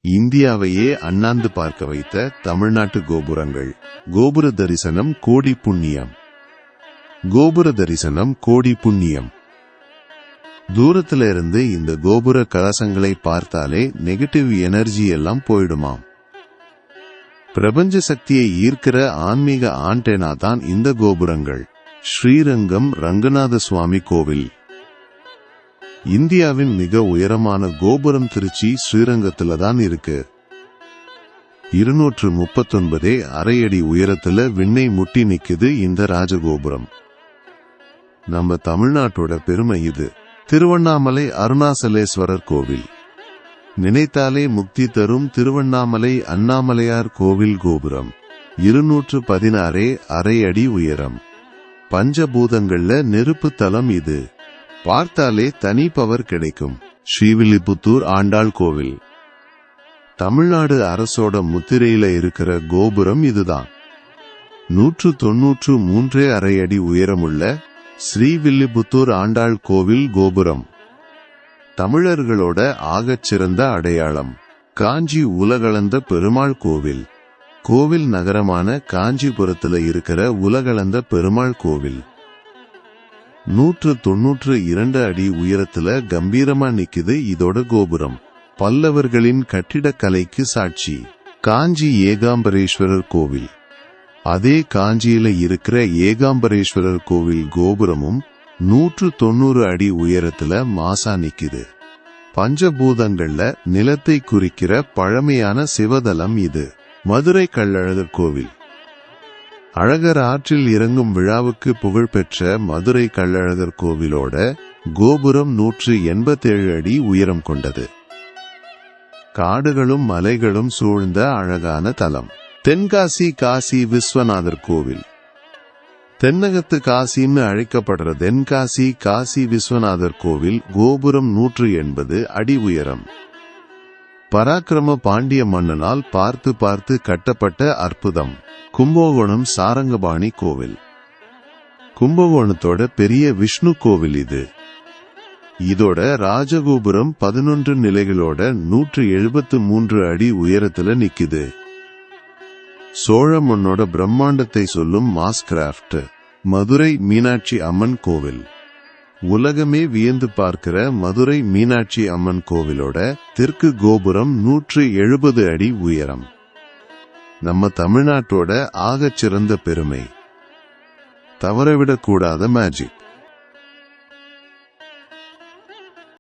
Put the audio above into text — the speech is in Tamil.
இந்தியாவையே அண்ணாந்து பார்க்க வைத்த தமிழ்நாட்டு கோபுரங்கள். கோபுர தரிசனம் கோடி புண்ணியம். கோபுர தரிசனம் கோடி புண்ணியம். தூரத்துல இருந்து இந்த கோபுர கலசங்களை பார்த்தாலே நெகட்டிவ் எனர்ஜி எல்லாம் போயிடுமாம். பிரபஞ்ச சக்தியை ஈர்க்கிற ஆன்மீக ஆண்டெனா தான் இந்த கோபுரங்கள். ஸ்ரீரங்கம் ரங்கநாத சுவாமி கோவில். இந்தியாவின் மிக உயரமான கோபுரம் திருச்சி ஸ்ரீரங்கத்துல தான் இருக்கு. 239 அரை அடி உயரத்துல விண்ணை முட்டி நிக்குது இந்த ராஜகோபுரம். நம்ம தமிழ்நாட்டோட பெருமை இது. திருவண்ணாமலை அருணாசலேஸ்வரர் கோவில். நினைத்தாலே முக்தி தரும் திருவண்ணாமலை அண்ணாமலையார் கோவில் கோபுரம். 216 அரை அடி உயரம். பஞ்சபூதங்கள்ல நெருப்பு தலம் இது. பார்த்தாலே தனி பவர் கிடைக்கும். ஸ்ரீவில்லிபுத்தூர் ஆண்டாள் கோவில். தமிழ்நாடு அரசோட முத்திரையில இருக்கிற கோபுரம் இதுதான். 193 அரை அடி உயரமுள்ள ஸ்ரீவில்லிபுத்தூர் ஆண்டாள் கோவில் கோபுரம் தமிழர்களோட ஆகச்சிறந்த அடையாளம். காஞ்சி உலகளந்த பெருமாள் கோவில். கோவில் நகரமான காஞ்சிபுரத்துல இருக்கிற உலகளந்த பெருமாள் கோவில் 192 அடி உயரத்துல கம்பீரமா நிக்குது இதோட கோபுரம். பல்லவர்களின் கட்டிடக்கலைக்கு சாட்சி. காஞ்சி ஏகாம்பரேஸ்வரர் கோவில். அதே காஞ்சியில இருக்கிற ஏகாம்பரேஸ்வரர் கோவில் கோபுரமும் 190 அடி உயரத்துல மாசா நிக்குது. பஞ்சபூதங்கள்ல நிலத்தை குறிக்கிற பழமையான சிவதலம் இது. மதுரை கள்ளழகர் கோவில். அழகர் ஆற்றில் இறங்கும் விழாவுக்கு புகழ்பெற்ற மதுரை கள்ளழகர் கோவிலோட கோபுரம் 187 அடி உயரம் கொண்டது. காடுகளும் மலைகளும் சூழ்ந்த அழகான தலம். தென்காசி காசி விஸ்வநாதர் கோவில். தென்னகத்து காசின்னு அழைக்கப்படுற தென்காசி காசி விஸ்வநாதர் கோவில் கோபுரம் 180 அடி உயரம். பராக்கிரம பாண்டிய மன்னனால் பார்த்து பார்த்து கட்டப்பட்ட அற்புதம். கும்பகோணம் சாரங்கபாணி கோவில். கும்பகோணத்தோட பெரிய விஷ்ணு கோவில் இது. இதோட ராஜகோபுரம் 11 நிலைகளோட 173 அடி உயரத்துல நிக்குது. சோழ மன்னோட பிரம்மாண்டத்தை சொல்லும் மாஸ் கிராஃப்ட். மதுரை மீனாட்சி அம்மன் கோவில். உலகமே வியந்து பார்க்கிற மதுரை மீனாட்சி அம்மன் கோவிலோட தெற்கு கோபுரம் 170 அடி உயரம். நம்ம தமிழ்நாட்டோட ஆகச்சிறந்த பெருமை. தவறவிடக்கூடாத மேஜிக்.